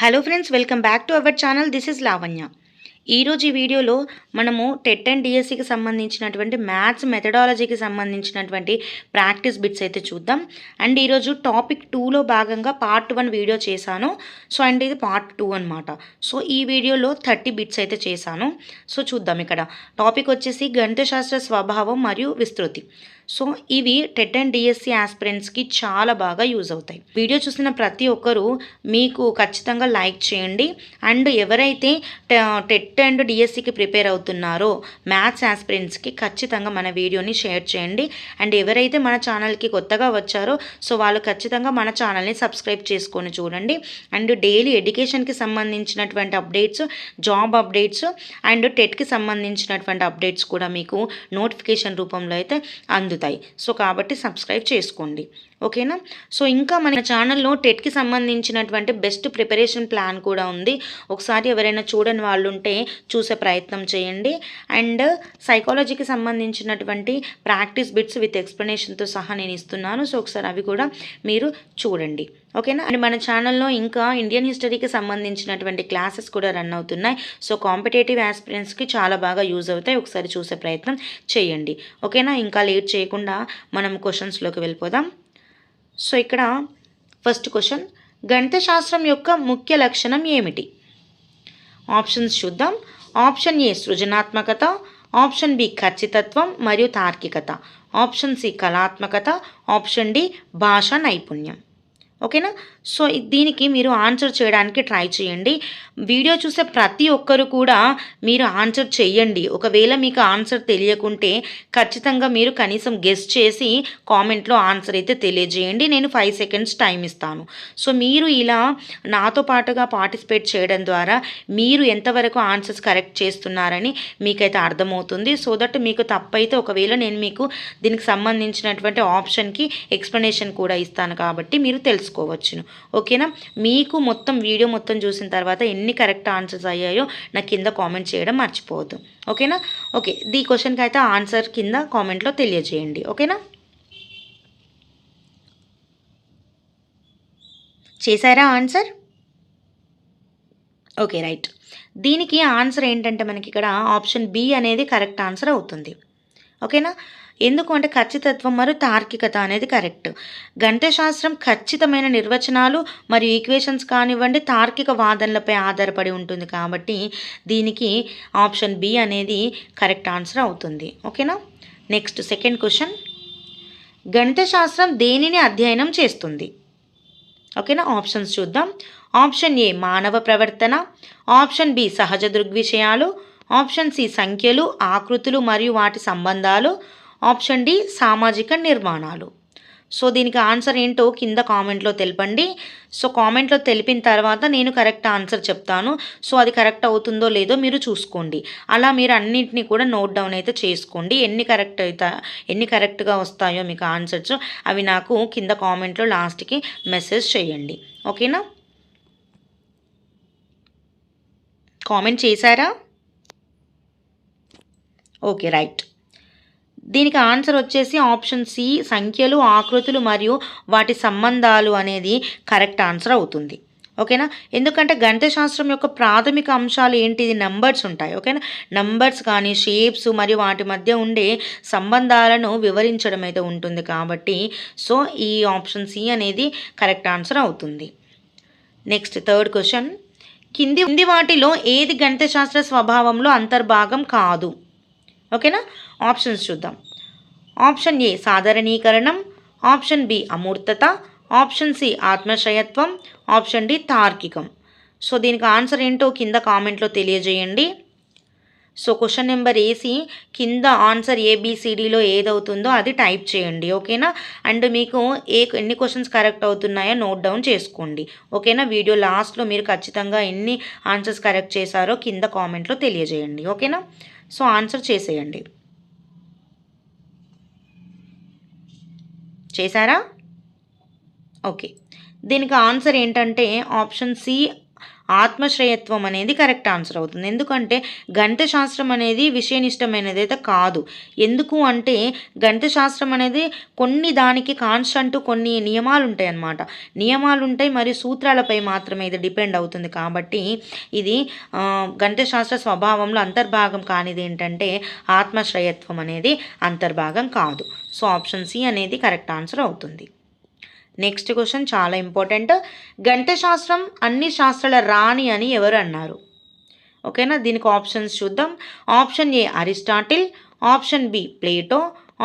Hello friends, welcome back to our channel. This is Lavanya. ఈరోజు ఈ వీడియోలో మనము టెట్ అండ్ డిఎస్సికి సంబంధించినటువంటి మ్యాథ్స్ మెథడాలజీకి సంబంధించినటువంటి ప్రాక్టీస్ బిట్స్ అయితే చూద్దాం. అండ్ ఈరోజు టాపిక్ 2లో భాగంగా పార్ట్ 1 వీడియో చేశాను. సో అండ్ ఇది పార్ట్ 2 అనమాట. సో ఈ వీడియోలో 30 బిట్స్ అయితే చేశాను. సో చూద్దాం. ఇక్కడ టాపిక్ వచ్చేసి గణిత శాస్త్ర స్వభావం మరియు విస్తృతి. సో ఇవి టెట్ అండ్ డిఎస్సి ఆస్పిరెంట్స్కి చాలా బాగా యూజ్ అవుతాయి. వీడియో చూసిన ప్రతి ఒక్కరూ మీకు ఖచ్చితంగా లైక్ చేయండి. అండ్ ఎవరైతే టెట్ అండ్ డిఎస్సికి ప్రిపేర్ అవుతున్నారో మ్యాథ్స్ ఆస్పిరెంట్స్కి ఖచ్చితంగా మన వీడియోని షేర్ చేయండి. అండ్ ఎవరైతే మన ఛానల్కి కొత్తగా వచ్చారో సో వాళ్ళు ఖచ్చితంగా మన ఛానల్ని సబ్స్క్రైబ్ చేసుకొని చూడండి. అండ్ డైలీ ఎడ్యుకేషన్కి సంబంధించినటువంటి అప్డేట్స్, జాబ్ అప్డేట్స్ అండ్ టెట్కి సంబంధించినటువంటి అప్డేట్స్ కూడా మీకు నోటిఫికేషన్ రూపంలో అయితే అందుతాయి. సో కాబట్టి సబ్స్క్రైబ్ చేసుకోండి, ఓకేనా. సో ఇంకా మన ఛానల్లో టెట్కి సంబంధించినటువంటి బెస్ట్ ప్రిపరేషన్ ప్లాన్ కూడా ఉంది. ఒకసారి ఎవరైనా చూడని వాళ్ళు ఉంటే చూసే ప్రయత్నం చేయండి. అండ్ సైకాలజీకి సంబంధించినటువంటి ప్రాక్టీస్ బిట్స్ విత్ ఎక్స్ప్లెనేషన్తో సహా నేను ఇస్తున్నాను. సో ఒకసారి అవి కూడా మీరు చూడండి, ఓకేనా. అండ్ మన ఛానల్లో ఇంకా ఇండియన్ హిస్టరీకి సంబంధించినటువంటి క్లాసెస్ కూడా రన్ అవుతున్నాయి. సో కాంపిటేటివ్ ఆస్పిరెంట్స్కి చాలా బాగా యూజ్ అవుతాయి. ఒకసారి చూసే ప్రయత్నం చేయండి, ఓకేనా. ఇంకా లేట్ చేయకుండా మనం క్వశ్చన్స్లోకి వెళ్ళిపోదాం. సో ఇక్కడ ఫస్ట్ క్వశ్చన్, గణిత శాస్త్రం యొక్క ముఖ్య లక్షణం ఏమిటి? ఆప్షన్స్ చూద్దాం. ఆప్షన్ ఏ సృజనాత్మకత, ఆప్షన్ బి ఖచ్చితత్వం మరియు తార్కికత, ఆప్షన్ సి కళాత్మకత, ఆప్షన్ డి భాషా నైపుణ్యం, ఓకేనా. సో దీనికి మీరు ఆన్సర్ చేయడానికి ట్రై చేయండి. వీడియో చూసే ప్రతి ఒక్కరు కూడా మీరు ఆన్సర్ చేయండి. ఒకవేళ మీకు ఆన్సర్ తెలియకుంటే ఖచ్చితంగా మీరు కనీసం గెస్ చేసి కామెంట్లో ఆన్సర్ అయితే తెలియజేయండి. నేను 5 సెకండ్స్ టైం ఇస్తాను. సో మీరు ఇలా నాతో పాటుగా పార్టిసిపేట్ చేయడం ద్వారా మీరు ఎంతవరకు ఆన్సర్స్ కరెక్ట్ చేస్తున్నారని మీకైతే అర్థమవుతుంది. సో దట్ మీకు తప్పైతే ఒకవేళ నేను మీకు దీనికి సంబంధించినటువంటి ఆప్షన్కి ఎక్స్ప్లెనేషన్ కూడా ఇస్తాను కాబట్టి మీరు తెలుసుకోవచ్చును, ఓకేనా. మీకు మొత్తం వీడియో మొత్తం చూసిన తర్వాత ఎన్ని కరెక్ట్ ఆన్సర్స్ అయ్యాయో నాకు కింద కామెంట్ చేయడం మర్చిపోవద్దు, ఓకేనా. ఓకే, ఈ క్వశ్చన్కి అయితే ఆన్సర్ కింద కామెంట్లో తెలియజేయండి, ఓకేనా. చేశారా ఆన్సర్? Okay, right. దీనికి ఆన్సర్ ఏంటంటే మనకి ఇక్కడ ఆప్షన్ బి అనేది కరెక్ట్ ఆన్సర్ అవుతుంది, ఓకేనా. ఎందుకు అంటే ఖచ్చితత్వం మరియు తార్కికత అనేది కరెక్ట్. గణిత శాస్త్రం ఖచ్చితమైన నిర్వచనాలు మరియు ఈక్వేషన్స్ కానివ్వండి తార్కిక వాదనలపై ఆధారపడి ఉంటుంది కాబట్టి దీనికి ఆప్షన్ బి అనేది కరెక్ట్ ఆన్సర్ అవుతుంది, ఓకేనా. నెక్స్ట్ సెకండ్ క్వశ్చన్, గణిత శాస్త్రం దేనిని అధ్యయనం చేస్తుంది? ఓకేనా. ఆప్షన్స్ చూద్దాం. ఆప్షన్ ఏ మానవ ప్రవర్తన, ఆప్షన్ బి సహజ దృగ్విషయాలు, ఆప్షన్ సి సంఖ్యలు, ఆకృతులు మరియు వాటి సంబంధాలు, ఆప్షన్ డి సామాజిక నిర్మాణాలు. సో దీనికి ఆన్సర్ ఏంటో కింద కామెంట్లో తెలపండి. సో కామెంట్లో తెలిపిన తర్వాత నేను కరెక్ట్ ఆన్సర్ చెప్తాను. సో అది కరెక్ట్ అవుతుందో లేదో మీరు చూసుకోండి. అలా మీరు అన్నింటినీ కూడా నోట్ డౌన్ అయితే చేసుకోండి. ఎన్ని కరెక్ట్గా వస్తాయో మీకు ఆన్సర్స్ అవి నాకు కింద కామెంట్లో లాస్ట్కి మెసేజ్ చేయండి, ఓకేనా. కామెంట్ చేశారా? Okay, right. దీనికి ఆన్సర్ వచ్చేసి ఆప్షన్ సి సంఖ్యలు, ఆకృతులు మరియు వాటి సంబంధాలు అనేది కరెక్ట్ ఆన్సర్ అవుతుంది, ఓకేనా. ఎందుకంటే గణిత శాస్త్రం యొక్క ప్రాథమిక అంశాలు ఏంటిది? నంబర్స్ ఉంటాయి, ఓకేనా. నంబర్స్ కానీ షేప్స్ మరియు వాటి మధ్య ఉండే సంబంధాలను వివరించడం అయితే ఉంటుంది కాబట్టి సో ఈ ఆప్షన్ సి అనేది కరెక్ట్ ఆన్సర్ అవుతుంది. నెక్స్ట్ థర్డ్ క్వశ్చన్, కింది వాటిలో ఏది గణిత శాస్త్ర స్వభావంలో అంతర్భాగం కాదు? ఓకేనా. ఆప్షన్స్ చూద్దాం. ఆప్షన్ ఏ సాధారణీకరణం, ఆప్షన్ బి అమూర్తత, ఆప్షన్ సి ఆత్మశ్రయత్వం, ఆప్షన్ డి తార్కికం. సో దీనికి ఆన్సర్ ఏంటో కింద కామెంట్లో తెలియజేయండి. సో క్వశ్చన్ నెంబర్ ఏసి కింద ఆన్సర్ ఏబిసిడిలో ఏదవుతుందో అది టైప్ చేయండి, ఓకేనా. అండ్ మీకు ఎన్ని క్వశ్చన్స్ కరెక్ట్ అవుతున్నాయో నోట్ డౌన్ చేసుకోండి, ఓకేనా. వీడియో లాస్ట్లో మీరు ఖచ్చితంగా ఎన్ని ఆన్సర్స్ కరెక్ట్ చేశారో కింద కామెంట్లో తెలియజేయండి, ఓకేనా. సో ఆన్సర్ చేసేయండి. చేశారా? ఓకే. దీనికి ఆన్సర్ ఏంటంటే ఆప్షన్ సి ఆత్మశ్రయత్వం అనేది కరెక్ట్ ఆన్సర్ అవుతుంది. ఎందుకంటే గణిత శాస్త్రం అనేది విషయనిష్టమైనది అయితే కాదు. ఎందుకు అంటే గణిత శాస్త్రం అనేది దానికి కాన్స్టంట్ కొన్ని నియమాలు ఉంటాయి అన్నమాట. నియమాలు ఉంటాయి మరియు సూత్రాలపై మాత్రమే ఇది డిపెండ్ అవుతుంది. కాబట్టి ఇది గణిత శాస్త్ర స్వభావంలో అంతర్భాగం కానిది ఏంటంటే ఆత్మశ్రయత్వం అనేది అంతర్భాగం కాదు. సో ఆప్షన్ సి అనేది కరెక్ట్ ఆన్సర్ అవుతుంది. నెక్స్ట్ క్వశ్చన్ చాలా ఇంపార్టెంట్. గణిత శాస్త్రం అన్ని శాస్త్రాల రాణి అని ఎవరు అన్నారు? ఓకేనా, దీనికి ఆప్షన్స్ చూద్దాం. Option A Aristotle, option B Plato,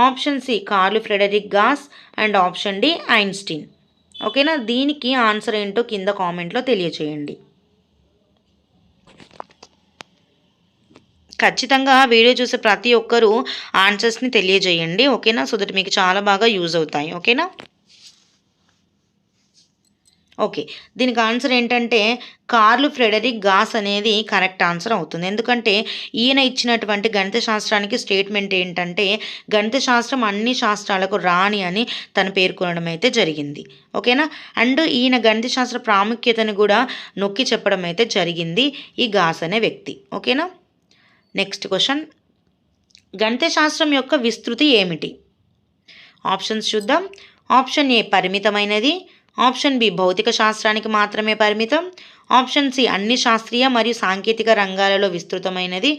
option C Carl Friedrich Gauss and option D Einstein. ఓకేనా, దీనికి ఆన్సర్ ఏంటో కింద కామెంట్లో తెలియచేయండి. ఖచ్చితంగా వీడియో చూసే ప్రతి ఒక్కరూ ఆన్సర్స్ని తెలియజేయండి. ఓకేనా, సో దట్ మీకు చాలా బాగా యూజ్ అవుతాయి. ఓకేనా, ఓకే, దీనికి ఆన్సర్ ఏంటంటే కార్ల్ ఫ్రెడరిక్ గాస్ అనేది కరెక్ట్ ఆన్సర్ అవుతుంది. ఎందుకంటే ఈయన ఇచ్చినటువంటి గణిత శాస్త్రానికి స్టేట్మెంట్ ఏంటంటే గణిత శాస్త్రం అన్ని శాస్త్రాలకు రాణి అని తను పేర్కొనడం అయితే జరిగింది. ఓకేనా, అండ్ ఈయన గణిత శాస్త్ర ప్రాముఖ్యతను కూడా నొక్కి చెప్పడం అయితే జరిగింది ఈ గాస్ అనే వ్యక్తి. ఓకేనా, నెక్స్ట్ క్వశ్చన్. గణిత శాస్త్రం యొక్క విస్తృతి ఏమిటి? ఆప్షన్స్ చూద్దాం. ఆప్షన్ ఏ పరిమితమైనది, ఆప్షన్ బి భౌతిక శాస్త్రానికి మాత్రమే పరిమితం, ఆప్షన్ సి అన్ని శాస్త్రీయ మరియు సాంకేతిక రంగాలలో విస్తృతమైనది,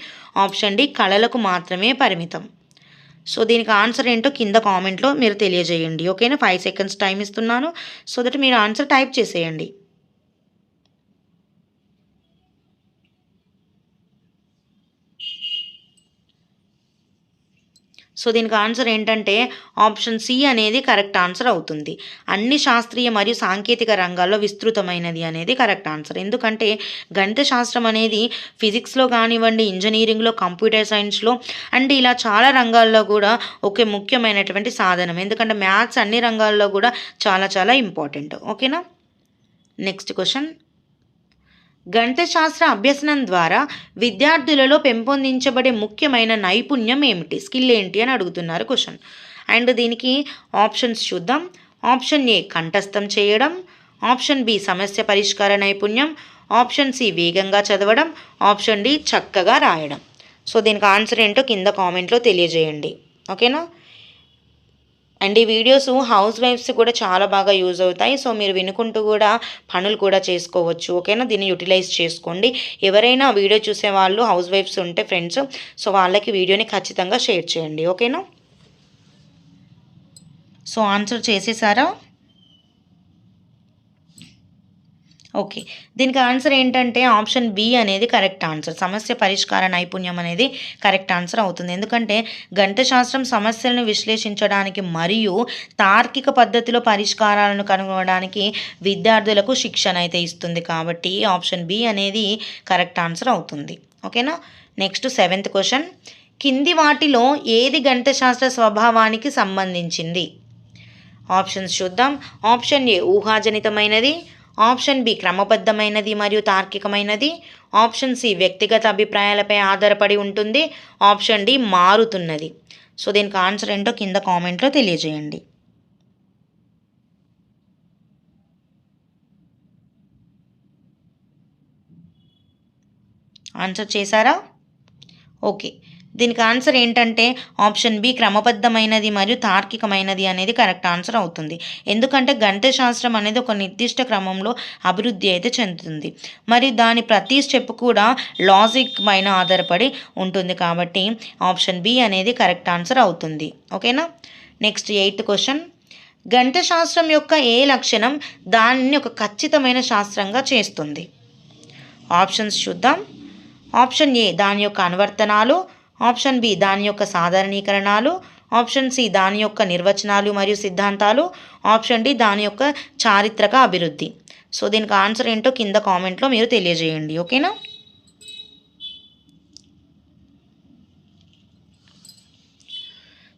ఆప్షన్ డి కళలకు మాత్రమే పరిమితం. సో దీనికి ఆన్సర్ ఏంటో కింద కామెంట్లో మీరు తెలియజేయండి. ఓకేనా, 5 సెకండ్స్ టైం ఇస్తున్నాను, సో దట్ మీరు ఆన్సర్ టైప్ చేసేయండి. సో దీనికి ఆన్సర్ ఏంటంటే ఆప్షన్ సి అనేది కరెక్ట్ ఆన్సర్ అవుతుంది. అన్ని శాస్త్రీయ మరియు సాంకేతిక రంగాల్లో విస్తృతమైనది అనేది కరెక్ట్ ఆన్సర్. ఎందుకంటే గణిత శాస్త్రం అనేది ఫిజిక్స్లో కానివ్వండి, ఇంజనీరింగ్లో, కంప్యూటర్ సైన్స్లో అండ్ ఇలా చాలా రంగాల్లో కూడా ఒక ముఖ్యమైనటువంటి సాధనం. ఎందుకంటే మ్యాథ్స్ అన్ని రంగాల్లో కూడా చాలా చాలా ఇంపార్టెంట్. ఓకేనా, నెక్స్ట్ క్వశ్చన్. గణిత శాస్త్ర అభ్యసనం ద్వారా విద్యార్థులలో పెంపొందించబడే ముఖ్యమైన నైపుణ్యం ఏమిటి, స్కిల్ ఏంటి అని అడుగుతున్నారు క్వశ్చన్. అండ్ దీనికి ఆప్షన్స్ చూద్దాం. ఆప్షన్ ఏ కంఠస్థం చేయడం, ఆప్షన్ బి సమస్య పరిష్కార నైపుణ్యం, ఆప్షన్ సి వేగంగా చదవడం, ఆప్షన్ డి చక్కగా రాయడం. సో దీనికి ఆన్సర్ ఏంటో కింద కామెంట్లో తెలియజేయండి. ఓకేనా, అండ్ ఈ వీడియోస్ హౌస్ వైఫ్స్ కూడా చాలా బాగా యూజ్ అవుతాయి. సో మీరు వినుకుంటూ కూడా పనులు కూడా చేసుకోవచ్చు. ఓకేనా, దీన్ని యూటిలైజ్ చేసుకోండి. ఎవరైనా వీడియో చూసే వాళ్ళు హౌస్ వైఫ్స్ ఉంటే ఫ్రెండ్స్, సో వాళ్ళకి వీడియోని ఖచ్చితంగా షేర్ చేయండి. ఓకేనా, సో ఆన్సర్ చేసేసారా? ఓకే, దీనికి ఆన్సర్ ఏంటంటే ఆప్షన్ బి అనేది కరెక్ట్ ఆన్సర్. సమస్య పరిష్కార నైపుణ్యం అనేది కరెక్ట్ ఆన్సర్ అవుతుంది. ఎందుకంటే గణిత శాస్త్రం సమస్యలను విశ్లేషించడానికి మరియు తార్కిక పద్ధతిలో పరిష్కారాలను కనుగొనడానికి విద్యార్థులకు శిక్షణ అయితే ఇస్తుంది. కాబట్టి ఆప్షన్ బి అనేది కరెక్ట్ ఆన్సర్ అవుతుంది. ఓకేనా, నెక్స్ట్ 7th క్వశ్చన్. కింది వాటిలో ఏది గణిత శాస్త్ర స్వభావానికి సంబంధించింది? ఆప్షన్స్ చూద్దాం. ఆప్షన్ ఏ ఊహాజనితమైనది, ఆప్షన్ బి క్రమబద్ధమైనది మరియు తార్కికమైనది, ఆప్షన్ సి వ్యక్తిగత అభిప్రాయాలపై ఆధారపడి ఉంటుంది, ఆప్షన్ డి మారుతున్నది. సో దీనికి ఆన్సర్ ఏంటో కింద కామెంట్లో తెలియజేయండి. ఆన్సర్ చేశారా? ఓకే, దీనికి ఆన్సర్ ఏంటంటే ఆప్షన్ బి క్రమబద్ధమైనది మరియు తార్కికమైనది అనేది కరెక్ట్ ఆన్సర్ అవుతుంది. ఎందుకంటే గణిత శాస్త్రం అనేది ఒక నిర్దిష్ట క్రమంలో అభివృద్ధి అయితే చెందుతుంది మరియు దాని ప్రతి స్టెప్ కూడా లాజిక్ పైన ఆధారపడి ఉంటుంది. కాబట్టి ఆప్షన్ బి అనేది కరెక్ట్ ఆన్సర్ అవుతుంది. ఓకేనా, నెక్స్ట్ 8th క్వశ్చన్. గణిత శాస్త్రం యొక్క ఏ లక్షణం దానిని ఒక ఖచ్చితమైన శాస్త్రంగా చేస్తుంది? ఆప్షన్స్ చూద్దాం. ఆప్షన్ ఏ దాని యొక్క అనువర్తనాలు, ఆప్షన్ బి దాని యొక్క సాధారణీకరణాలు, ఆప్షన్ సి దాని యొక్క నిర్వచనాలు మరియు సిద్ధాంతాలు, ఆప్షన్ డి దాని యొక్క చారిత్రక అభివృద్ధి. సో దీనికి ఆన్సర్ ఏంటో కింద కామెంట్లో మీరు తెలియజేయండి. ఓకేనా,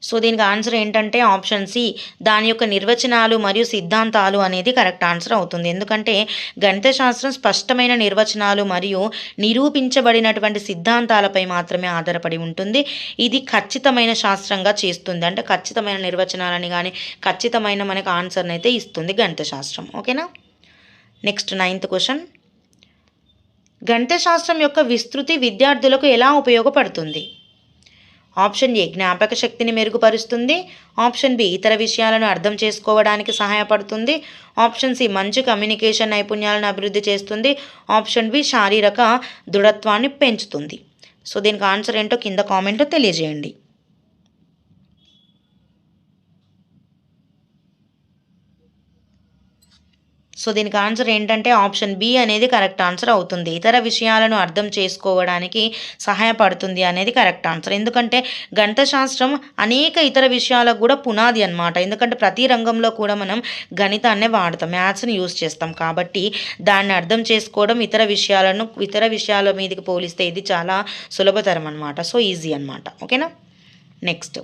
సో దీనికి ఆన్సర్ ఏంటంటే ఆప్షన్ సి దాని యొక్క నిర్వచనాలు మరియు సిద్ధాంతాలు అనేది కరెక్ట్ ఆన్సర్ అవుతుంది. ఎందుకంటే గణిత శాస్త్రం స్పష్టమైన నిర్వచనాలు మరియు నిరూపించబడినటువంటి సిద్ధాంతాలపై మాత్రమే ఆధారపడి ఉంటుంది. ఇది ఖచ్చితమైన శాస్త్రంగా చేస్తుంది. అంటే ఖచ్చితమైన నిర్వచనాలని కానీ ఖచ్చితమైన మనకు ఆన్సర్ని అయితే ఇస్తుంది గణిత శాస్త్రం. ఓకేనా, నెక్స్ట్ 9th క్వశ్చన్. గణిత శాస్త్రం యొక్క విస్తృతి విద్యార్థులకు ఎలా ఉపయోగపడుతుంది? ఆప్షన్ ఏ జ్ఞాపక శక్తిని మెరుగుపరుస్తుంది. ఆప్షన్ బి ఇతర విషయాలను అర్థం చేసుకోవడానికి సహాయపడుతుంది. ఆప్షన్ సి మంచి కమ్యూనికేషన్ నైపుణ్యాలను అభివృద్ధి చేస్తుంది. ఆప్షన్ బి శారీరక దృఢత్వాన్ని పెంచుతుంది. సో దీనికి ఆన్సర్ ఏంటో కింద కామెంట్లో తెలియజేయండి. సో దీనికి ఆన్సర్ ఏంటంటే ఆప్షన్ బి అనేది కరెక్ట్ ఆన్సర్ అవుతుంది. ఇతర విషయాలను అర్థం చేసుకోవడానికి సహాయపడుతుంది అనేది కరెక్ట్ ఆన్సర్. ఎందుకంటే గణిత శాస్త్రం అనేక ఇతర విషయాలకు కూడా పునాది అనమాట. ఎందుకంటే ప్రతి రంగంలో కూడా మనం గణితాన్నే వాడతాం, మ్యాథ్స్ని యూజ్ చేస్తాం. కాబట్టి దాన్ని అర్థం చేసుకోవడం ఇతర విషయాల మీదకి పోలిస్తే ఇది చాలా సులభతరం అనమాట. సో ఈజీ అనమాట. ఓకేనా. Next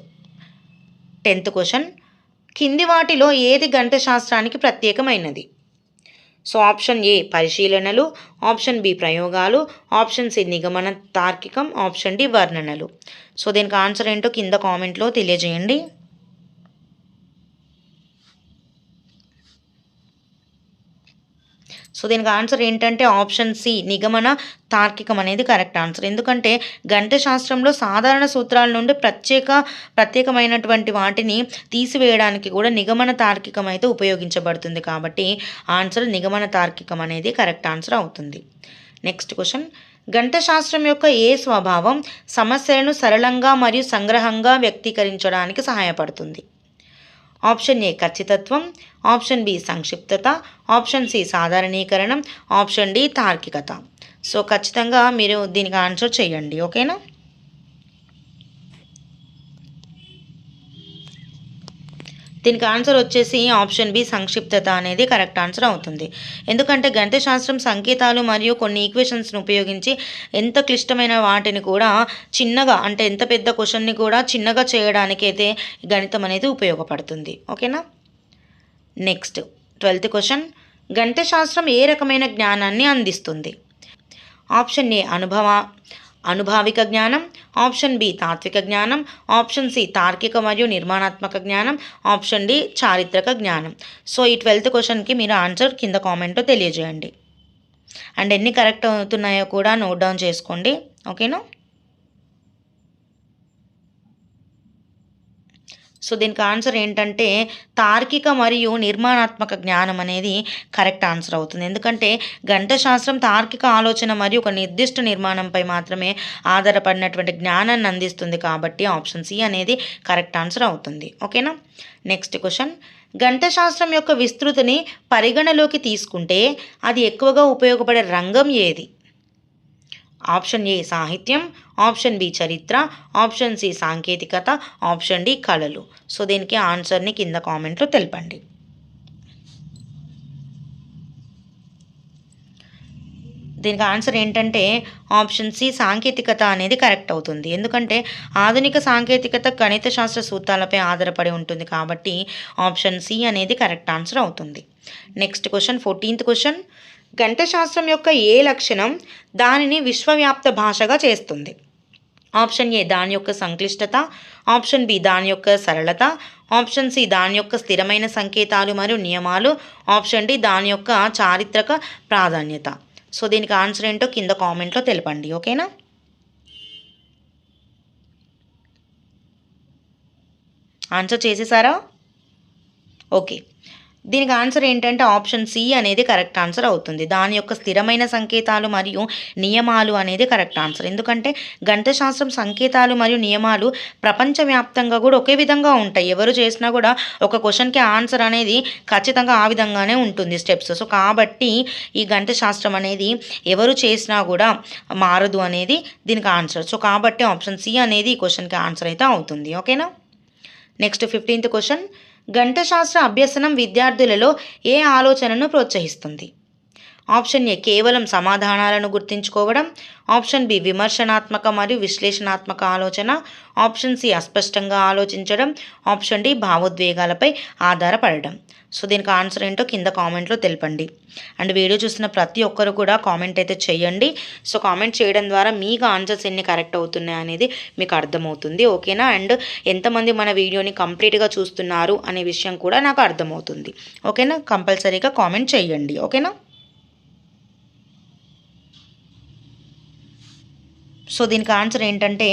10th question. కింది వాటిలో ఏది గణిత శాస్త్రానికి ప్రత్యేకమైనది? సో ఆప్షన్ ఏ పరిశీలనలు, ఆప్షన్ బి ప్రయోగాలు, ఆప్షన్ సి నిగమన తార్కికం, ఆప్షన్ డి వర్ణనలు. సో దీనికి ఆన్సర్ ఏంటో కింద కామెంట్లో తెలియజేయండి. సో దీనికి ఆన్సర్ ఏంటంటే ఆప్షన్ సి నిగమన తార్కికం అనేది కరెక్ట్ ఆన్సర్. ఎందుకంటే గణిత శాస్త్రంలో సాధారణ సూత్రాల నుండి ప్రత్యేకమైనటువంటి వాటిని తీసివేయడానికి కూడా నిగమన తార్కికం అయితే ఉపయోగించబడుతుంది. కాబట్టి ఆన్సర్ నిగమన తార్కికం అనేది కరెక్ట్ ఆన్సర్ అవుతుంది. Next question. గణిత శాస్త్రం యొక్క ఏ స్వభావం సమస్యలను సరళంగా మరియు సంగ్రహంగా వ్యక్తీకరించడానికి సహాయపడుతుంది? ఆప్షన్ ఏ ఖచ్చితత్వం, ఆప్షన్ బి సంక్షిప్తత, ఆప్షన్ సి సాధారణీకరణం, ఆప్షన్ డి తార్కికత. సో ఖచ్చితంగా మీరు దీనికి ఆన్సర్ చేయండి. ఓకేనా. దీనికి ఆన్సర్ వచ్చేసి ఆప్షన్ బి సంక్షిప్తత అనేది కరెక్ట్ ఆన్సర్ అవుతుంది. ఎందుకంటే గణిత శాస్త్రం సంకేతాలు మరియు కొన్ని ఈక్వేషన్స్ని ఉపయోగించి ఎంత క్లిష్టమైన వాటిని కూడా చిన్నగా, అంటే ఎంత పెద్ద క్వశ్చన్ని కూడా చిన్నగా చేయడానికి అయితే గణితం అనేది ఉపయోగపడుతుంది. ఓకేనా. Next 12th question. గణిత శాస్త్రం ఏ రకమైన జ్ఞానాన్ని అందిస్తుంది? ఆప్షన్ ఏ అనుభావిక జ్ఞానం, ఆప్షన్ బి తాత్విక జ్ఞానం, ఆప్షన్ సి తార్కిక మరియు నిర్మాణాత్మక జ్ఞానం, ఆప్షన్ డి చారిత్రక జ్ఞానం. సో ఈ 12th క్వశ్చన్కి మీరు ఆన్సర్ కింద కామెంట్లో తెలియజేయండి. అండ్ ఎన్ని కరెక్ట్ అవుతున్నాయో కూడా నోట్ డౌన్ చేసుకోండి. ఓకేనా. సో దీనికి ఆన్సర్ ఏంటంటే తార్కిక మరియు నిర్మాణాత్మక జ్ఞానం అనేది కరెక్ట్ ఆన్సర్ అవుతుంది. ఎందుకంటే గణిత శాస్త్రం తార్కిక ఆలోచన మరియు ఒక నిర్దిష్ట నిర్మాణంపై మాత్రమే ఆధారపడినటువంటి జ్ఞానాన్ని అందిస్తుంది. కాబట్టి ఆప్షన్ సి అనేది కరెక్ట్ ఆన్సర్ అవుతుంది. ఓకేనా. Next question. గణిత శాస్త్రం యొక్క విస్తృతిని పరిగణలోకి తీసుకుంటే అది ఎక్కువగా ఉపయోగపడే రంగం ఏది? ఆప్షన్ ఏ సాహిత్యం, ఆప్షన్ బి చరిత్ర, ఆప్షన్ సి సాంకేతికత, ఆప్షన్ డి కళలు. సో దీనికి ఆన్సర్ని కింద కామెంట్లో తెలపండి. దీనికి ఆన్సర్ ఏంటంటే ఆప్షన్ సి సాంకేతికత అనేది కరెక్ట్ అవుతుంది. ఎందుకంటే ఆధునిక సాంకేతికత గణిత శాస్త్ర సూత్రాలపై ఆధారపడి ఉంటుంది. కాబట్టి ఆప్షన్ సి అనేది కరెక్ట్ ఆన్సర్ అవుతుంది. Next question 14th question. గణిత శాస్త్రం యొక్క ఏ లక్షణం దానిని విశ్వవ్యాప్త భాషగా చేస్తుంది? ఆప్షన్ ఏ దాని యొక్క సంక్లిష్టత, ఆప్షన్ బి దాని యొక్క సరళత, ఆప్షన్ సి దాని యొక్క స్థిరమైన సంకేతాలు మరియు నియమాలు, ఆప్షన్ డి దాని యొక్క చారిత్రక ప్రాధాన్యత. సో దీనికి ఆన్సర్ ఏంటో కింద కామెంట్లో తెలపండి. ఓకేనా. ఆన్సర్ చేసేసారా? ఓకే. దీనికి ఆన్సర్ ఏంటంటే ఆప్షన్ సి అనేది కరెక్ట్ ఆన్సర్ అవుతుంది. దాని యొక్క స్థిరమైన సంకేతాలు మరియు నియమాలు అనేది కరెక్ట్ ఆన్సర్. ఎందుకంటే గణిత శాస్త్రం సంకేతాలు మరియు నియమాలు ప్రపంచవ్యాప్తంగా కూడా ఒకే విధంగా ఉంటాయి. ఎవరు చేసినా కూడా ఒక క్వశ్చన్కి ఆన్సర్ అనేది ఖచ్చితంగా ఆ విధంగానే ఉంటుంది స్టెప్స్. సో కాబట్టి ఈ గణిత శాస్త్రం అనేది ఎవరు చేసినా కూడా మారదు అనేది దీనికి ఆన్సర్. సో కాబట్టి ఆప్షన్ సి అనేది ఈ క్వశ్చన్కి ఆన్సర్ అయితే అవుతుంది. ఓకేనా. Next 15th question. గణిత శాస్త్ర అభ్యసనం విద్యార్థులలో ఏ ఆలోచనను ప్రోత్సహిస్తుంది? ఆప్షన్ ఏ కేవలం సమాధానాలను గుర్తుంచుకోవడం, ఆప్షన్ బి విమర్శనాత్మక మరియు విశ్లేషణాత్మక ఆలోచన, ఆప్షన్ సి అస్పష్టంగా ఆలోచించడం, ఆప్షన్ డి భావోద్వేగాలపై ఆధారపడడం. సో దీనికి ఆన్సర్ ఏంటో కింద కామెంట్లో తెలపండి. అండ్ వీడియో చూస్తున్న ప్రతి ఒక్కరు కూడా కామెంట్ అయితే చేయండి. సో కామెంట్ చేయడం ద్వారా మీకు ఆన్సర్స్ ఎన్ని కరెక్ట్ అవుతున్నాయి అనేది మీకు అర్థమవుతుంది. ఓకేనా. అండ్ ఎంతమంది మన వీడియోని కంప్లీట్గా చూస్తున్నారు అనే విషయం కూడా నాకు అర్థమవుతుంది. ఓకేనా. కంపల్సరీగా కామెంట్ చేయండి. ఓకేనా. సో దీనికి ఆన్సర్ ఏంటంటే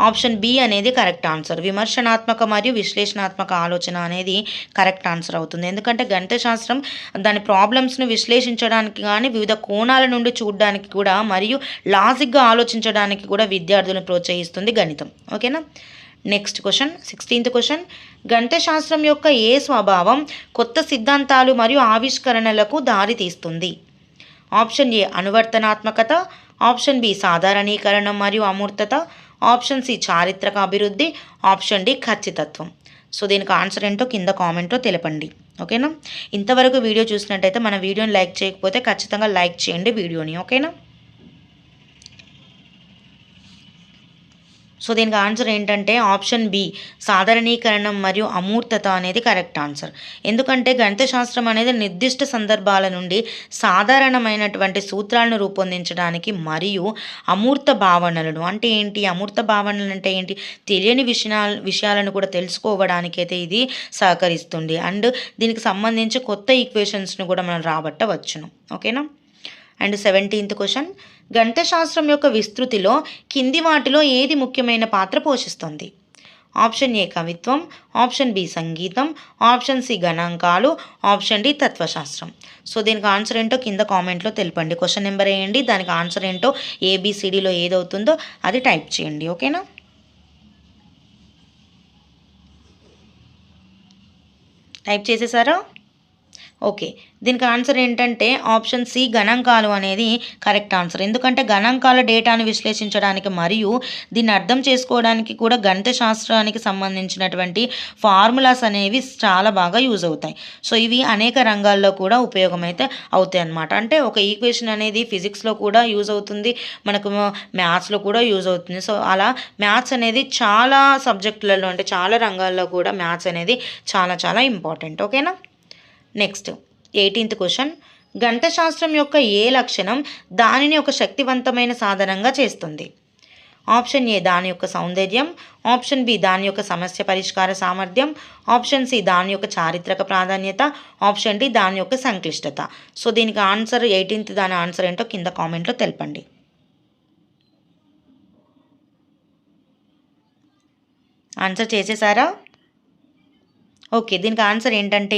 ఆప్షన్ బి అనేది కరెక్ట్ ఆన్సర్. విమర్శనాత్మక మరియు విశ్లేషణాత్మక ఆలోచన అనేది కరెక్ట్ ఆన్సర్ అవుతుంది. ఎందుకంటే గణిత శాస్త్రం దాని ప్రాబ్లమ్స్ను విశ్లేషించడానికి కానీ వివిధ కోణాల నుండి చూడడానికి కూడా మరియు లాజిక్గా ఆలోచించడానికి కూడా విద్యార్థులను ప్రోత్సహిస్తుంది గణితం. ఓకేనా. Next question 16th question. గణిత శాస్త్రం యొక్క ఏ స్వభావం కొత్త సిద్ధాంతాలు మరియు ఆవిష్కరణలకు దారితీస్తుంది? ఆప్షన్ ఏ అనువర్తనాత్మకత, ఆప్షన్ బి సాధారణీకరణం మరియు అమూర్తత, ఆప్షన్ సి చారిత్రక అభివృద్ధి, ఆప్షన్ డి ఖచ్చితత్వం. సో దీనికి ఆన్సర్ ఏంటో కింద కామెంట్లో తెలపండి. ఓకేనా. ఇంతవరకు వీడియో చూసినట్టయితే మన వీడియోని లైక్ చేయకపోతే ఖచ్చితంగా లైక్ చేయండి వీడియోని. ఓకేనా. సో దీనికి ఆన్సర్ ఏంటంటే ఆప్షన్ బి సాధారణీకరణం మరియు అమూర్తత అనేది కరెక్ట్ ఆన్సర్. ఎందుకంటే గణిత శాస్త్రం అనేది నిర్దిష్ట సందర్భాల నుండి సాధారణమైనటువంటి సూత్రాలను రూపొందించడానికి మరియు అమూర్త భావనలను అంటే ఏంటి, అమూర్త భావనలు అంటే ఏంటి, తెలియని విషయాలను కూడా తెలుసుకోవడానికి అయితే ఇది సహకరిస్తుంది. అండ్ దీనికి సంబంధించి కొత్త ఈక్వేషన్స్ను కూడా మనం రాబట్టవచ్చును. ఓకేనా. And 17th question. గణిత శాస్త్రం యొక్క విస్తృతిలో కింది వాటిలో ఏది ముఖ్యమైన పాత్ర పోషిస్తుంది? ఆప్షన్ ఏ కవిత్వం, ఆప్షన్ బి సంగీతం, ఆప్షన్ సి గణాంకాలు, ఆప్షన్ డి తత్వశాస్త్రం. సో దీనికి ఆన్సర్ ఏంటో కింద కామెంట్లో తెలపండి. క్వశ్చన్ నెంబర్ వేయండి, దానికి ఆన్సర్ ఏంటో ఏబిసిడిలో ఏదవుతుందో అది టైప్ చేయండి. ఓకేనా. టైప్ చేసేసారా? ఓకే. దీనికి ఆన్సర్ ఏంటంటే ఆప్షన్ సి గణాంకాలు అనేది కరెక్ట్ ఆన్సర్. ఎందుకంటే గణాంకాల డేటాను విశ్లేషించడానికి మరియు దీన్ని అర్థం చేసుకోవడానికి కూడా గణిత శాస్త్రానికి సంబంధించినటువంటి ఫార్ములాస్ అనేవి చాలా బాగా యూజ్ అవుతాయి. సో ఇవి అనేక రంగాల్లో కూడా ఉపయోగమైతే అవుతాయి అన్నమాట. అంటే ఒక ఈక్వేషన్ అనేది ఫిజిక్స్లో కూడా యూజ్ అవుతుంది, మనకు మ్యాథ్స్లో కూడా యూజ్ అవుతుంది. సో అలా మ్యాథ్స్ అనేది చాలా సబ్జెక్టులలో అంటే చాలా రంగాల్లో కూడా మ్యాథ్స్ అనేది చాలా చాలా ఇంపార్టెంట్. ఓకేనా. Next 18th question. గణిత శాస్త్రం యొక్క ఏ లక్షణం దానిని ఒక శక్తివంతమైన సాధనంగా చేస్తుంది? ఆప్షన్ ఏ దాని యొక్క సౌందర్యం, ఆప్షన్ బి దాని యొక్క సమస్య పరిష్కార సామర్థ్యం, ఆప్షన్ సి దాని యొక్క చారిత్రక ప్రాధాన్యత, ఆప్షన్ డి దాని యొక్క సంక్లిష్టత. సో దీనికి ఆన్సర్ 18th దాని ఆన్సర్ ఏంటో కింద కామెంట్లో తెలపండి. ఆన్సర్ చేసేసారా? ఓకే. దీనికి ఆన్సర్ ఏంటంటే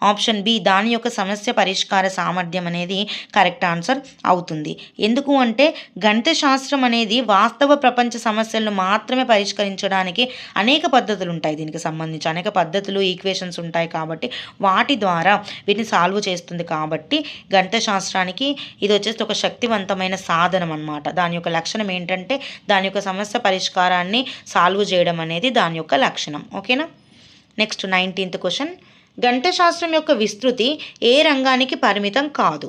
ఆప్షన్ బి దాని యొక్క సమస్య పరిష్కార సామర్థ్యం అనేది కరెక్ట్ ఆన్సర్ అవుతుంది. ఎందుకు అంటే గణిత శాస్త్రం అనేది వాస్తవ ప్రపంచ సమస్యలను మాత్రమే పరిష్కరించడానికి అనేక పద్ధతులు ఉంటాయి. దీనికి సంబంధించి అనేక పద్ధతులు ఈక్వేషన్స్ ఉంటాయి కాబట్టి వాటి ద్వారా వీటిని సాల్వ్ చేస్తుంది. కాబట్టి గణిత శాస్త్రానికి ఇది వచ్చేసి ఒక శక్తివంతమైన సాధనం అన్నమాట. దాని యొక్క లక్షణం ఏంటంటే దాని యొక్క సమస్య పరిష్కారాన్ని సాల్వ్ చేయడం అనేది దాని యొక్క లక్షణం. ఓకేనా. Next 19th question. గణిత శాస్త్రం యొక్క విస్తృతి ఏ రంగానికి పరిమితం కాదు?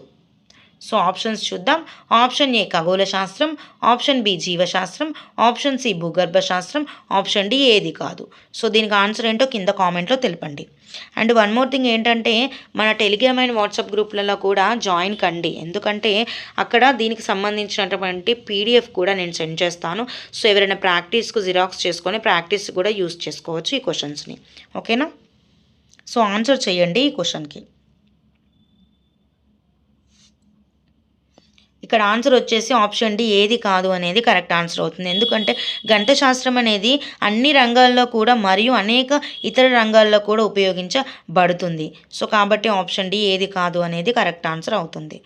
సో ఆప్షన్స్ చూద్దాం. ఆప్షన్ ఏ ఖగోళ శాస్త్రం, ఆప్షన్ బి జీవశాస్త్రం, ఆప్షన్ సి భూగర్భ శాస్త్రం, ఆప్షన్ డి ఏది కాదు. సో దీనికి ఆన్సర్ ఏంటో కింద కామెంట్లో తెలపండి. అండ్ వన్ మోర్ థింగ్ ఏంటంటే మన టెలిగ్రామ్ అండ్ వాట్సాప్ గ్రూప్లలో కూడా జాయిన్ కండి. ఎందుకంటే అక్కడ దీనికి సంబంధించినటువంటి పీడిఎఫ్ కూడా నేను సెండ్ చేస్తాను. సో ఎవరైనా ప్రాక్టీస్కు జిరాక్స్ చేసుకొని ప్రాక్టీస్ కూడా యూస్ చేసుకోవచ్చు ఈ క్వశ్చన్స్ని. ఓకేనా. సో ఆన్సర్ చేయండి ఈ క్వశ్చన్కి. ఇక్కడ ఆన్సర్ వచ్చేసి ఆప్షన్ డి ఏది కాదు అనేది కరెక్ట్ ఆన్సర్ అవుతుంది. ఎందుకంటే గణిత శాస్త్రం అనేది అన్ని రంగాల్లో కూడా మరియు అనేక ఇతర రంగాల్లో కూడా ఉపయోగించబడుతుంది. సో కాబట్టి ఆప్షన్ డి ఏది కాదు అనేది కరెక్ట్ ఆన్సర్ అవుతుంది.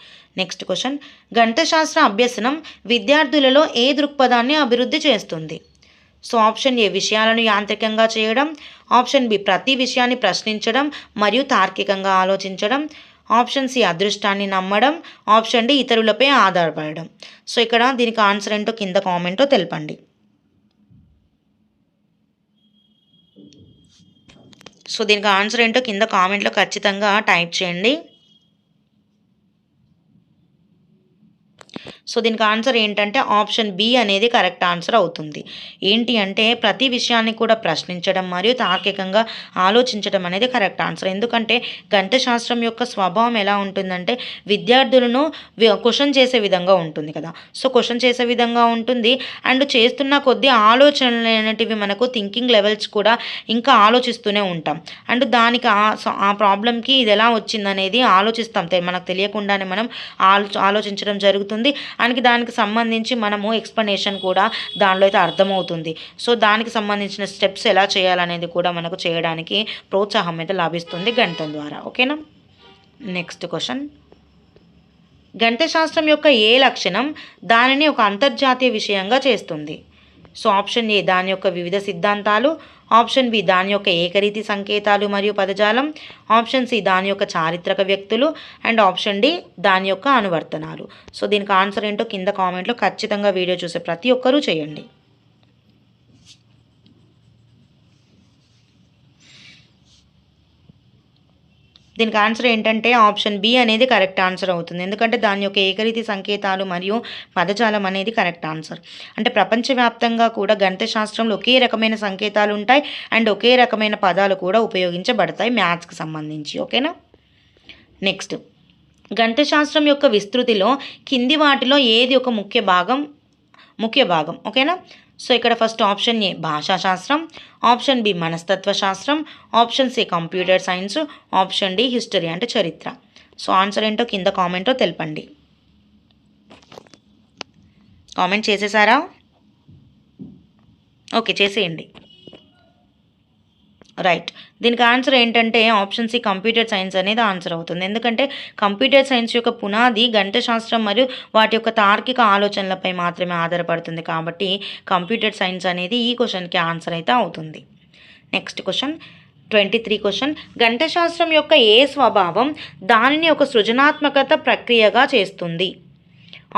Next question. గణిత శాస్త్ర అభ్యసనం విద్యార్థులలో ఏ దృక్పథాన్ని అభివృద్ధి చేస్తుంది? సో ఆప్షన్ ఏ విషయాలను యాంత్రికంగా చేయడం, ఆప్షన్ బి ప్రతి విషయాన్ని ప్రశ్నించడం మరియు తార్కికంగా ఆలోచించడం, ఆప్షన్ సి అదృష్టాన్ని నమ్మడం, ఆప్షన్ డి ఇతరులపై ఆధారపడడం. సో ఇక్కడ దీనికి ఆన్సర్ ఏంటో కింద కామెంట్లో తెలపండి. సో దీనికి ఆన్సర్ ఏంటో కింద కామెంట్లో ఖచ్చితంగా టైప్ చేయండి. సో దీనికి ఆన్సర్ ఏంటంటే ఆప్షన్ బి అనేది కరెక్ట్ ఆన్సర్ అవుతుంది. ఏంటి అంటే ప్రతి విషయాన్ని కూడా ప్రశ్నించడం మరియు తార్కికంగా ఆలోచించడం అనేది కరెక్ట్ ఆన్సర్. ఎందుకంటే గణిత శాస్త్రం యొక్క స్వభావం ఎలా ఉంటుందంటే విద్యార్థులను క్వశ్చన్ చేసే విధంగా ఉంటుంది కదా. సో క్వశ్చన్ చేసే విధంగా ఉంటుంది అండ్ చేస్తున్న కొద్దీ ఆలోచనలు అనేటివి మనకు థింకింగ్ లెవెల్స్ కూడా ఇంకా ఆలోచిస్తూనే ఉంటాం. అండ్ దానికి ఆ ప్రాబ్లంకి ఇది ఎలా వచ్చిందనేది ఆలోచిస్తాం, మనకు తెలియకుండానే మనం ఆలోచించడం జరుగుతుంది. అండ్ దానికి సంబంధించి మనము ఎక్స్ప్లెనేషన్ కూడా దానిలో అయితే అర్థమవుతుంది. సో దానికి సంబంధించిన స్టెప్స్ ఎలా చేయాలనేది కూడా మనకు చేయడానికి ప్రోత్సాహం అయితే లభిస్తుంది గణితం ద్వారా. ఓకేనా. నెక్స్ట్ క్వశ్చన్, గణిత శాస్త్రం యొక్క ఏ లక్షణం దానిని ఒక అంతర్జాతీయ విషయంగా చేస్తుంది? సో ఆప్షన్ ఏ దాని యొక్క వివిధ సిద్ధాంతాలు, ఆప్షన్ బి దాని యొక్క ఏకరీతి సంకేతాలు మరియు పదజాలం, ఆప్షన్ సి దాని యొక్క చారిత్రక వ్యక్తులు, అండ్ ఆప్షన్ డి దాని యొక్క అనువర్తనాలు. సో దీనికి ఆన్సర్ ఏంటో కింద కామెంట్లో ఖచ్చితంగా వీడియో చూసే ప్రతి ఒక్కరూ చేయండి. దీనికి ఆన్సర్ ఏంటంటే ఆప్షన్ బి అనేది కరెక్ట్ ఆన్సర్ అవుతుంది. ఎందుకంటే దాని యొక్క ఏకరీతి సంకేతాలు మరియు పదజాలం అనేది కరెక్ట్ ఆన్సర్. అంటే ప్రపంచవ్యాప్తంగా కూడా గణిత శాస్త్రంలో ఒకే రకమైన సంకేతాలు ఉంటాయి అండ్ ఒకే రకమైన పదాలు కూడా ఉపయోగించబడతాయి మ్యాథ్స్కి సంబంధించి. ఓకేనా. నెక్స్ట్, గణిత శాస్త్రం యొక్క విస్తృతిలో కింది వాటిలో ఏది ఒక ముఖ్య భాగం. ఓకేనా. సో ఇక్కడ ఫస్ట్ ఆప్షన్ ఏ భాషా శాస్త్రం, ఆప్షన్ బి మనస్తత్వ శాస్త్రం, option C computer science, option D history అంటే చరిత్ర. సో ఆన్సర్ ఏంటో కింద కామెంట్లో తెలపండి. కామెంట్ చేసేసారా? ఓకే, చేసేయండి. రైట్. దీనికి ఆన్సర్ ఏంటంటే ఆప్షన్ సి కంప్యూటర్ సైన్స్ అనేది ఆన్సర్ అవుతుంది. ఎందుకంటే కంప్యూటర్ సైన్స్ యొక్క పునాది గణిత శాస్త్రం మరియు వాటి యొక్క తార్కిక ఆలోచనలపై మాత్రమే ఆధారపడుతుంది. కాబట్టి కంప్యూటర్ సైన్స్ అనేది ఈ క్వశ్చన్కి ఆన్సర్ అయితే అవుతుంది. నెక్స్ట్ క్వశ్చన్, 23 క్వశ్చన్, గణిత శాస్త్రం యొక్క ఏ స్వభావం దానిని ఒక సృజనాత్మకత ప్రక్రియగా చేస్తుంది?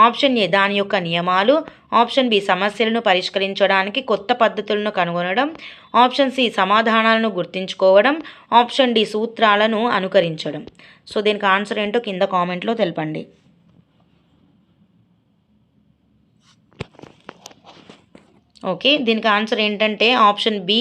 ఆప్షన్ ఏ దాని యొక్క నియమాలు, ఆప్షన్ బి సమస్యలను పరిష్కరించడానికి కొత్త పద్ధతులను కనుగొనడం, ఆప్షన్ సి సమాధానాలను గుర్తుంచుకోవడం, ఆప్షన్ డి సూత్రాలను అనుకరించడం. సో దీనికి ఆన్సర్ ఏంటో కింద కామెంట్లో తెలపండి. ఓకే, దీనికి ఆన్సర్ ఏంటంటే ఆప్షన్ బి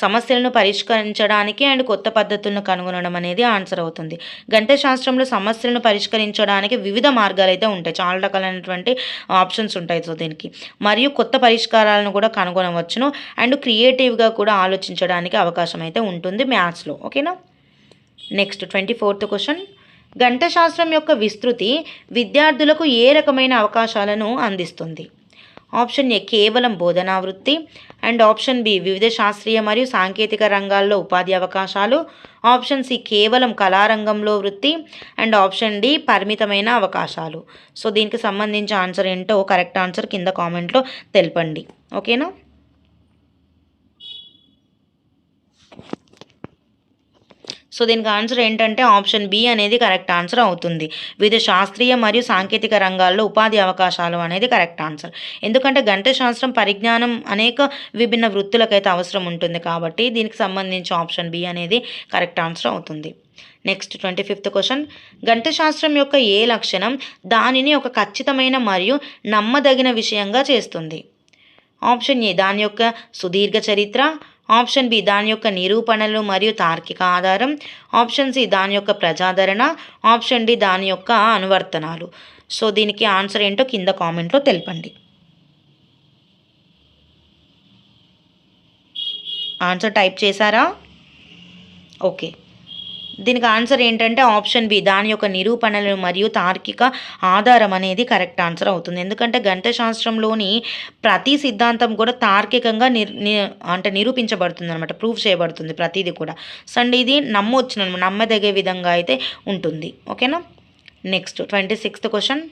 సమస్యలను పరిష్కరించడానికి అండ్ కొత్త పద్ధతులను కనుగొనడం అనేది ఆన్సర్ అవుతుంది. గణిత శాస్త్రంలో సమస్యలను పరిష్కరించడానికి వివిధ మార్గాలు అయితే ఉంటాయి, చాలా రకాలైనటువంటి ఆప్షన్స్ ఉంటాయి. సో దీనికి మరియు కొత్త పరిష్కారాలను కూడా కనుగొనవచ్చును అండ్ క్రియేటివ్గా కూడా ఆలోచించడానికి అవకాశం అయితే ఉంటుంది మ్యాథ్స్లో. ఓకేనా. నెక్స్ట్ 24th క్వశ్చన్, గణిత శాస్త్రం యొక్క విస్తృతి విద్యార్థులకు ఏ రకమైన అవకాశాలను అందిస్తుంది? ఆప్షన్ ఏ కేవలం బోధనా వృత్తి, అండ్ ఆప్షన్ బి వివిధ శాస్త్రీయ మరియు సాంకేతిక రంగాల్లో ఉపాధి అవకాశాలు, ఆప్షన్ సి కేవలం కళారంగంలో వృత్తి, అండ్ ఆప్షన్ డి పరిమితమైన అవకాశాలు. సో దీనికి సంబంధించి ఆన్సర్ ఏంటో కరెక్ట్ ఆన్సర్ కింద కామెంట్లో తెలపండి. ఓకేనా. సో దీనికి ఆన్సర్ ఏంటంటే ఆప్షన్ బి అనేది కరెక్ట్ ఆన్సర్ అవుతుంది. వివిధ శాస్త్రీయ మరియు సాంకేతిక రంగాల్లో ఉపాధి అవకాశాలు అనేది కరెక్ట్ ఆన్సర్. ఎందుకంటే గణిత శాస్త్రం పరిజ్ఞానం అనేక విభిన్న వృత్తులకైతే అవసరం ఉంటుంది. కాబట్టి దీనికి సంబంధించి ఆప్షన్ బి అనేది కరెక్ట్ ఆన్సర్ అవుతుంది. నెక్స్ట్ 25th క్వశ్చన్, గణిత శాస్త్రం యొక్క ఏ లక్షణం దానిని ఒక ఖచ్చితమైన మరియు నమ్మదగిన విషయంగా చేస్తుంది? ఆప్షన్ ఏ దాని యొక్క సుదీర్ఘ చరిత్ర, ఆప్షన్ బి దాని యొక్క నిరూపణలు మరియు తార్కిక ఆధారం, ఆప్షన్ సి దాని యొక్క ప్రజాదరణ, ఆప్షన్ డి దాని యొక్క అనువర్తనాలు. సో దీనికి ఆన్సర్ ఏంటో కింద కామెంట్లో తెలపండి. ఆన్సర్ టైప్ చేశారా? ఓకే, దీనికి ఆన్సర్ ఏంటంటే ఆప్షన్ బి దాని యొక్క నిరూపణలు మరియు తార్కిక ఆధారం అనేది కరెక్ట్ ఆన్సర్ అవుతుంది. ఎందుకంటే గణిత శాస్త్రంలోని ప్రతి సిద్ధాంతం కూడా తార్కికంగా నిరూపించబడుతుంది అనమాట, ప్రూవ్ చేయబడుతుంది ప్రతిదీ కూడా. సో అండ్ ఇది నమ్మదగే విధంగా అయితే ఉంటుంది. ఓకేనా. నెక్స్ట్ 26th క్వశ్చన్,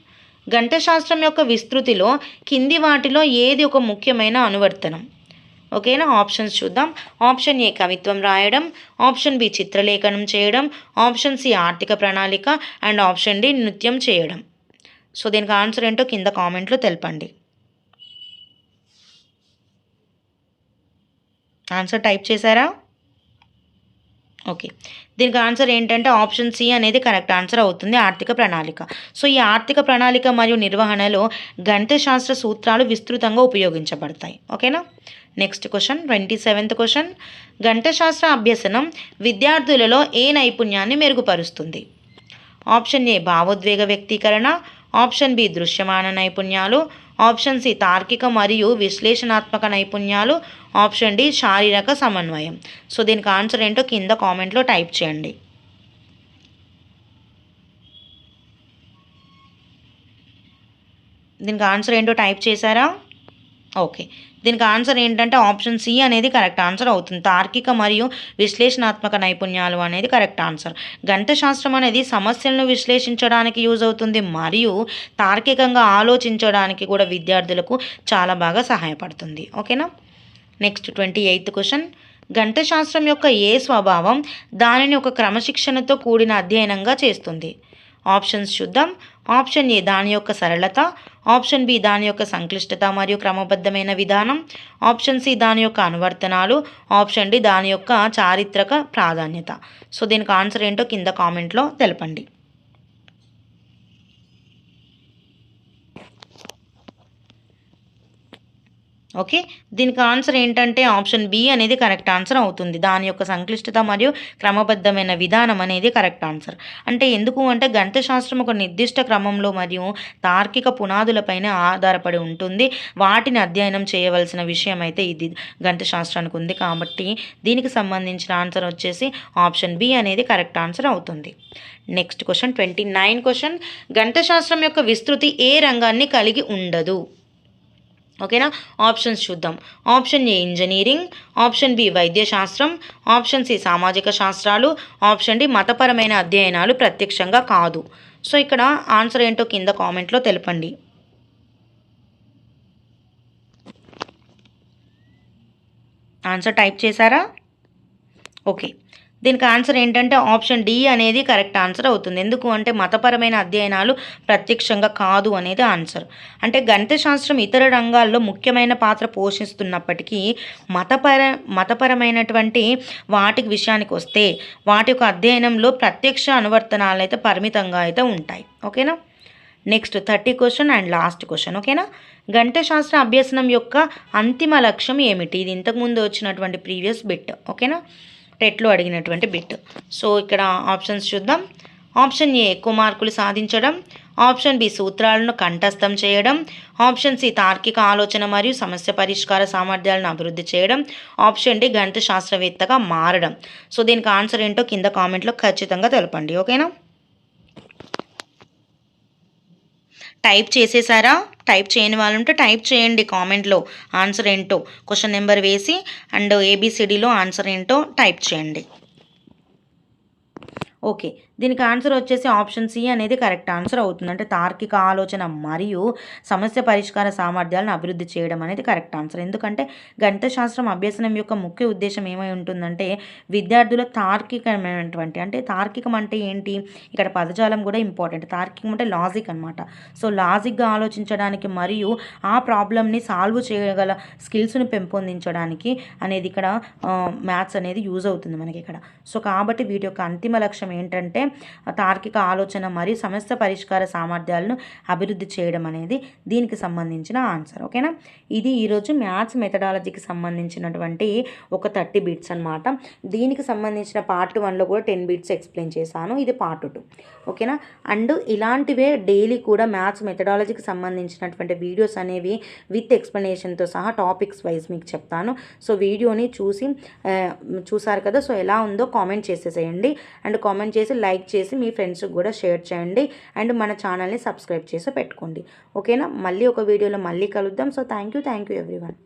గణిత శాస్త్రం యొక్క విస్తృతిలో కింది వాటిలో ఏది ఒక ముఖ్యమైన అనువర్తనం? ఓకేనా. ఆప్షన్స్ చూద్దాం. ఆప్షన్ ఏ కవిత్వం రాయడం, ఆప్షన్ బి చిత్రలేఖనం చేయడం, ఆప్షన్ సి ఆర్థిక ప్రణాళిక, అండ్ ఆప్షన్ డి నృత్యం చేయడం. సో దీనికి ఆన్సర్ ఏంటో కింద కామెంట్లో తెలపండి. ఆన్సర్ టైప్ చేశారా? ఓకే, దీనికి ఆన్సర్ ఏంటంటే ఆప్షన్ సి అనేది కరెక్ట్ ఆన్సర్ అవుతుంది, ఆర్థిక ప్రణాళిక. సో ఈ ఆర్థిక ప్రణాళిక మరియు నిర్వహణలో గణిత శాస్త్ర సూత్రాలు విస్తృతంగా ఉపయోగించబడతాయి. ఓకేనా. నెక్స్ట్ క్వశ్చన్ 27th క్వశ్చన్, గణిత శాస్త్ర అభ్యసనం విద్యార్థులలో ఏ నైపుణ్యాన్ని మెరుగుపరుస్తుంది? ఆప్షన్ ఏ భావోద్వేగ వ్యక్తీకరణ, ఆప్షన్ బి దృశ్యమాన నైపుణ్యాలు, ఆప్షన్ సి తార్కిక మరియు విశ్లేషణాత్మక నైపుణ్యాలు, ఆప్షన్ డి శారీరక సమన్వయం. సో దీనికి ఆన్సర్ ఏంటో కింద కామెంట్లో టైప్ చేయండి. దీనికి ఆన్సర్ ఏంటో టైప్ చేశారా? ఓకే. దీనికి ఆన్సర్ ఏంటంటే ఆప్షన్ సి అనేది కరెక్ట్ ఆన్సర్ అవుతుంది. తార్కిక మరియు విశ్లేషణాత్మక నైపుణ్యాలు అనేది కరెక్ట్ ఆన్సర్. గణిత శాస్త్రం అనేది సమస్యలను విశ్లేషించడానికి యూజ్ అవుతుంది మరియు తార్కికంగా ఆలోచించడానికి కూడా విద్యార్థులకు చాలా బాగా సహాయపడుతుంది. ఓకేనా? Next 28th question. గణిత శాస్త్రం యొక్క ఏ స్వభావం దానిని ఒక క్రమశిక్షణతో కూడిన అధ్యయనంగా చేస్తుంది? ఆప్షన్స్ చూద్దాం. ఆప్షన్ ఏ దాని యొక్క సరళత, ఆప్షన్ బి దాని యొక్క సంక్లిష్టత మరియు క్రమబద్ధమైన విధానం, ఆప్షన్ సి దాని యొక్క అనువర్తనాలు, ఆప్షన్ డి దాని యొక్క చారిత్రక ప్రాధాన్యత. సో దీనికి ఆన్సర్ ఏంటో కింద కామెంట్లో తెలపండి. ఓకే. దీనికి ఆన్సర్ ఏంటంటే ఆప్షన్ బి అనేది కరెక్ట్ ఆన్సర్ అవుతుంది. దాని యొక్క సంక్లిష్టత మరియు క్రమబద్ధమైన విధానం అనేది కరెక్ట్ ఆన్సర్. అంటే ఎందుకు అంటే గణిత శాస్త్రం ఒక నిర్దిష్ట క్రమంలో మరియు తార్కిక పునాదులపైన ఆధారపడి ఉంటుంది. వాటిని అధ్యయనం చేయవలసిన విషయం అయితే ఇది గణిత శాస్త్రానికి ఉంది. కాబట్టి దీనికి సంబంధించిన ఆన్సర్ వచ్చేసి ఆప్షన్ బి అనేది కరెక్ట్ ఆన్సర్ అవుతుంది. Next question 29 question. గణిత శాస్త్రం యొక్క విస్తృతి ఏ రంగాన్ని కలిగి ఉండదు? ఓకేనా? ఆప్షన్స్ చూద్దాం. Option A engineering, option B వైద్య శాస్త్రం, ఆప్షన్ సి సామాజిక శాస్త్రాలు, ఆప్షన్ డి మతపరమైన అధ్యయనాలు ప్రత్యక్షంగా కాదు. సో ఇక్కడ ఆన్సర్ ఏంటో కింద కామెంట్లో తెలపండి. ఆన్సర్ టైప్ చేశారా? ఓకే. దీనికి ఆన్సర్ ఏంటంటే ఆప్షన్ డి అనేది కరెక్ట్ ఆన్సర్ అవుతుంది. ఎందుకు అంటే మతపరమైన అధ్యయనాలు ప్రత్యక్షంగా కాదు అనేది ఆన్సర్. అంటే గణిత శాస్త్రం ఇతర రంగాల్లో ముఖ్యమైన పాత్ర పోషిస్తున్నప్పటికీ మతపరమైనటువంటి వాటికి విషయానికి వస్తే వాటి యొక్క అధ్యయనంలో ప్రత్యక్ష అనువర్తనాలు అయితే పరిమితంగా అయితే ఉంటాయి. ఓకేనా? Next 30 question and last question. ఓకేనా? గణిత శాస్త్ర అభ్యసనం యొక్క అంతిమ లక్ష్యం ఏమిటి? ఇది ఇంతకుముందు వచ్చినటువంటి ప్రీవియస్ బిట్. ఓకేనా? టెట్లో అడిగినటువంటి బిట్. సో ఇక్కడ ఆప్షన్స్ చూద్దాం. ఆప్షన్ ఏ ఎక్కువ మార్కులు సాధించడం, ఆప్షన్ బి సూత్రాలను కంఠస్థం చేయడం, ఆప్షన్ సి తార్కిక ఆలోచన మరియు సమస్య పరిష్కార సామర్థ్యాలను అభివృద్ధి చేయడం, ఆప్షన్ డి గణిత శాస్త్రవేత్తగా మారడం. సో దీనికి ఆన్సర్ ఏంటో కింద కామెంట్లో ఖచ్చితంగా తెలపండి. ఓకేనా? టైప్ చేసేసారా? టైప్ చేయని వాళ్ళు ఉంటే టైప్ చేయండి కామెంట్లో ఆన్సర్ ఏంటో, క్వశ్చన్ నెంబర్ వేసి అండ్ ఏబిసిడిలో ఆన్సర్ ఏంటో టైప్ చేయండి. ఓకే. దీనికి ఆన్సర్ వచ్చేసి ఆప్షన్ సి అనేది కరెక్ట్ ఆన్సర్ అవుతుంది. అంటే తార్కిక ఆలోచన మరియు సమస్య పరిష్కార సామర్థ్యాలను అభివృద్ధి చేయడం అనేది కరెక్ట్ ఆన్సర్. ఎందుకంటే గణిత శాస్త్రం అభ్యసనం యొక్క ముఖ్య ఉద్దేశం ఏమై ఉంటుందంటే విద్యార్థుల తార్కికమైనటువంటి, అంటే తార్కికం అంటే ఏంటి, ఇక్కడ పదజాలం కూడా ఇంపార్టెంట్. తార్కికం అంటే లాజిక్ అనమాట. సో లాజిక్గా ఆలోచించడానికి మరియు ఆ ప్రాబ్లమ్ని సాల్వ్ చేయగల స్కిల్స్ని పెంపొందించడానికి అనేది ఇక్కడ మ్యాథ్స్ అనేది యూజ్ అవుతుంది మనకి ఇక్కడ. సో కాబట్టి వీటి యొక్క అంతిమ లక్ష్యం ఏంటంటే తార్కిక ఆలోచన మరియు సమస్య పరిష్కార సామర్థ్యాలను అభివృద్ధి చేయడం అనేది దీనికి సంబంధించిన ఆన్సర్. ఓకేనా? ఇది ఈరోజు మ్యాథ్స్ మెథడాలజీకి సంబంధించినటువంటి ఒక 30 బిట్స్ అనమాట. దీనికి సంబంధించిన పార్ట్ 1లో కూడా 10 బిట్స్ ఎక్స్ప్లెయిన్ చేశాను. ఇది పార్ట్ 2. ఓకేనా? అండ్ ఇలాంటివే డైలీ కూడా మ్యాథ్స్ మెథడాలజీకి సంబంధించినటువంటి వీడియోస్ అనేవి విత్ ఎక్స్ప్లెనేషన్తో సహా టాపిక్స్ వైజ్ మీకు చెప్తాను. సో వీడియోని చూసారు కదా, సో ఎలా ఉందో కామెంట్ చేసేసేయండి అండ్ కామెంట్ చేసి లైక్ చేసి మీ ఫ్రెండ్స్కి కూడా షేర్ చేయండి అండ్ మన ఛానల్ని సబ్స్క్రైబ్ చేసి పెట్టుకోండి. ఓకేనా? మళ్ళీ ఒక వీడియోలో మళ్ళీ కలుద్దాం. So thank you everyone.